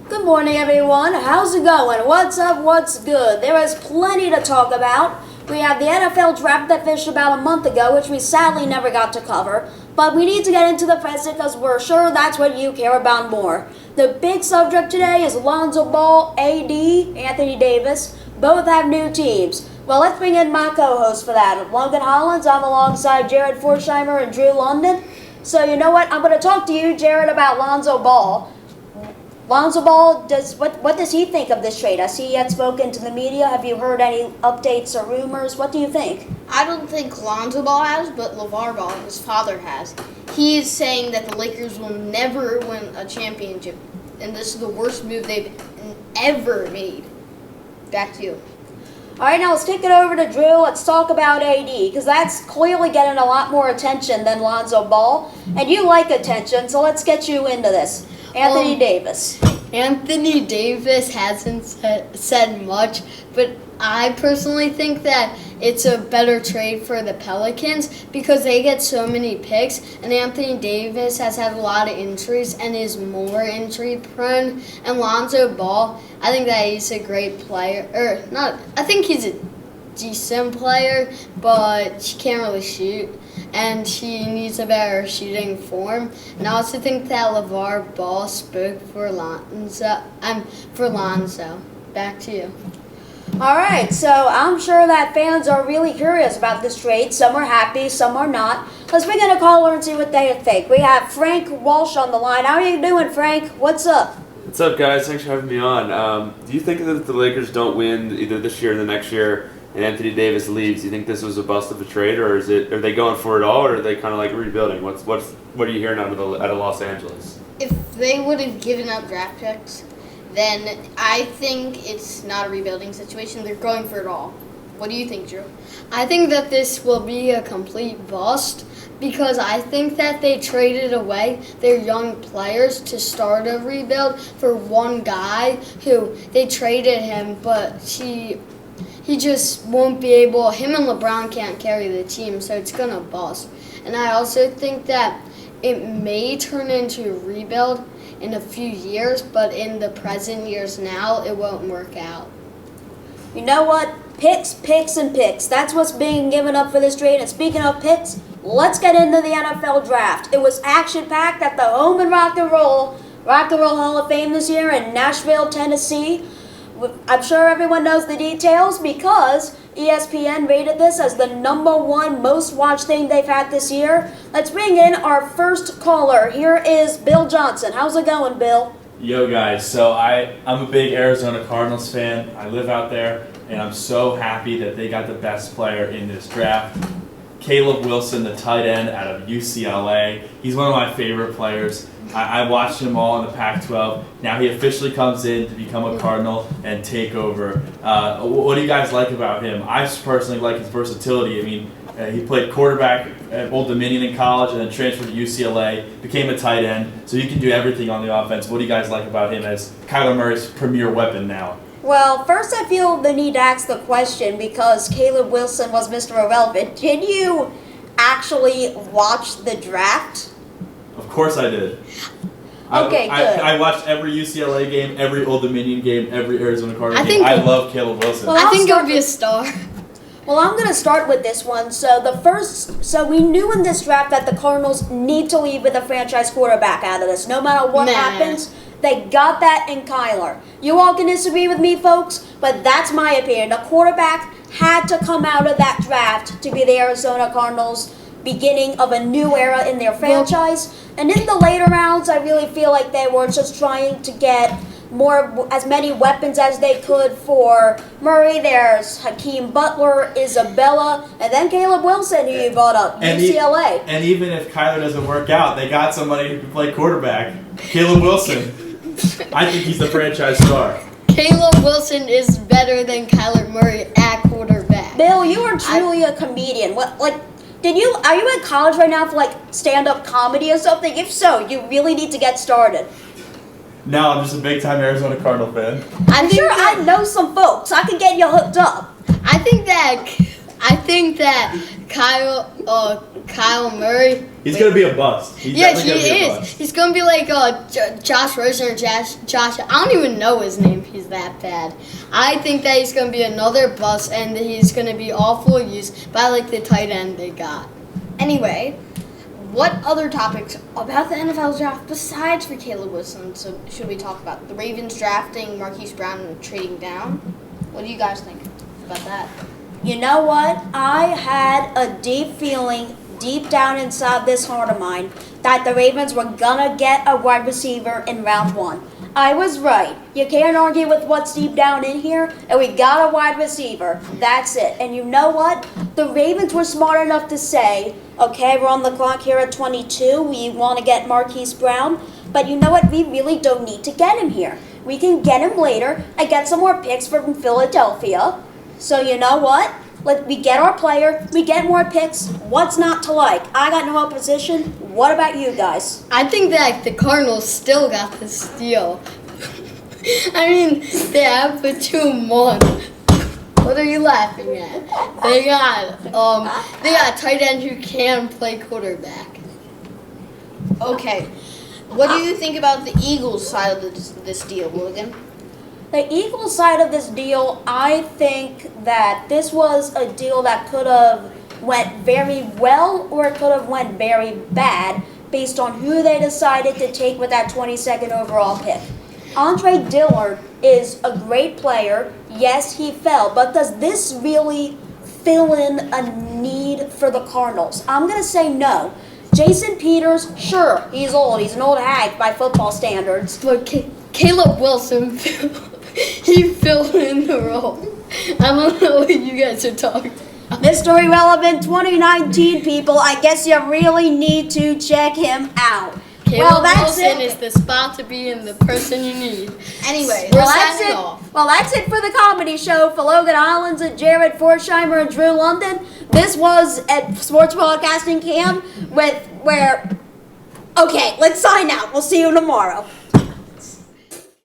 Good morning, everyone. How's it going? What's up? What's good? There is plenty to talk about. We have the NFL draft that finished about a month ago, which we sadly never got to cover. But we need to get into the present because we're sure that's what you care about more. The big subject today is Lonzo Ball, AD, Anthony Davis. Both have new teams. Well, let's bring in my co-host for that. Logan Hollins. I'm alongside Jared Forsheimer and Drew London. So you know what? I'm going to talk to you, Jared, about Lonzo Ball. Lonzo Ball, what does he think of this trade? I see he had spoken to the media. Have you heard any updates or rumors? What do you think? I don't think Lonzo Ball has, but LeVar Ball, his father, has. He is saying that the Lakers will never win a championship, and this is the worst move they've ever made. Back to you. All right, now let's take it over to Drew. Let's talk about AD, because that's clearly getting a lot more attention than Lonzo Ball. And you like attention, so let's get you into this. Anthony Davis. Anthony Davis hasn't said much, but I personally think that it's a better trade for the Pelicans because they get so many picks, and Anthony Davis has had a lot of injuries and is more injury prone. And Lonzo Ball, I think that he's a great player, I think he's a decent player, but he can't really shoot, and he needs a better shooting form. And I also think that LeVar Ball spoke for Lonzo. Back to you. All right, so I'm sure that fans are really curious about this trade. Some are happy, some are not. Let's bring in a caller and see what they think. We have Frank Walsh on the line. How are you doing, Frank? What's up? What's up, guys? Thanks for having me on. Do you think that if the Lakers don't win either this year or the next year and Anthony Davis leaves, do you think this was a bust of a trade, or are they going for it all, or are they kind of like rebuilding? What are you hearing out of Los Angeles? If they would have given up draft picks, then I think it's not a rebuilding situation. They're going for it all. What do you think, Drew? I think that this will be a complete bust because I think that they traded away their young players to start a rebuild for one guy who they traded him, but he just won't be able. Him and LeBron can't carry the team, so it's going to bust. And I also think that it may turn into a rebuild in a few years, but in the present years now, it won't work out. You know what? Picks, picks, and picks. That's what's being given up for this trade. And speaking of picks, let's get into the NFL draft. It was action-packed at the Home and Rock and Roll Hall of Fame this year in Nashville, Tennessee. I'm sure everyone knows the details because ESPN rated this as the #1 most watched thing they've had this year. Let's bring in our first caller. Here is Bill Johnson. How's it going, Bill? Yo, guys. So I'm a big Arizona Cardinals fan. I live out there, and I'm so happy that they got the best player in this draft. Caleb Wilson, the tight end out of UCLA. He's one of my favorite players. I watched him all in the Pac-12. Now he officially comes in to become a Cardinal and take over. What do you guys like about him? I personally like his versatility. I mean, he played quarterback at Old Dominion in college and then transferred to UCLA, became a tight end, so he can do everything on the offense. What do you guys like about him as Kyler Murray's premier weapon now? Well, first I feel the need to ask the question because Caleb Wilson was Mr. Irrelevant. Did you actually watch the draft? Of course I did. Okay, good. I watched every UCLA game, every Old Dominion game, every Arizona Cardinals game. I love Caleb Wilson. Well, I think he'll be a star. Well, I'm going to start with this one. So we knew in this draft that the Cardinals need to leave with a franchise quarterback out of this. No matter what happens, they got that in Kyler. You all can disagree with me, folks, but that's my opinion. A quarterback had to come out of that draft to be the Arizona Cardinals' beginning of a new era in their franchise. And in the later rounds, I really feel like they were just trying to get as many weapons as they could for Murray. There's Hakeem Butler, Isabella, and then Caleb Wilson, who you brought up, UCLA. And even if Kyler doesn't work out, they got somebody who can play quarterback, Caleb Wilson. I think he's the franchise star. Caleb Wilson is better than Kyler Murray at quarterback. Bill, you are truly a comedian. Are you in college right now for stand-up comedy or something? If so, you really need to get started. No, I'm just a big-time Arizona Cardinal fan. I know some folks. I can get you hooked up. I think that Kyle Murray. He's gonna be a bust. He's Yes, definitely he gonna be a is. bust. He's gonna be like Josh Rosen or Josh. I don't even know his name. He's that bad. I think that he's gonna be another bust, and he's gonna be awful used by like the tight end they got. Anyway, what other topics about the NFL draft besides for Caleb Wilson should we talk about? The Ravens drafting Marquise Brown and trading down. What do you guys think about that? You know what? I had a deep feeling deep down inside this heart of mine that the Ravens were gonna get a wide receiver in round 1. I was right. You can't argue with what's deep down in here, and we got a wide receiver. That's it. And you know what? The Ravens were smart enough to say, okay, we're on the clock here at 22. We want to get Marquise Brown. But you know what? We really don't need to get him here. We can get him later and get some more picks from Philadelphia. So you know what? We get our player, we get more picks. What's not to like? I got no opposition. What about you guys? I think that the Cardinals still got the steal. I mean, they have for 2 months. What are you laughing at? They got a tight end who can play quarterback. Okay, what do you think about the Eagles side of this deal, Logan? The Eagles side of this deal, I think that this was a deal that could have went very well or it could have went very bad based on who they decided to take with that 22nd overall pick. Andre Dillard is a great player. Yes, he fell, but does this really fill in a need for the Cardinals? I'm going to say no. Jason Peters, sure, he's old. He's an old hag by football standards. But Caleb Wilson, he filled in the role. I don't know what you guys are talking about. Mr. Irrelevant 2019 people, I guess you really need to check him out. Caleb Wilson is the spot to be and the person you need. Anyway, we're signing off. Well, that's it for the comedy show for Logan Hollins and Jared Forsheimer and Drew London. This was a sports broadcasting camp okay, let's sign out. We'll see you tomorrow.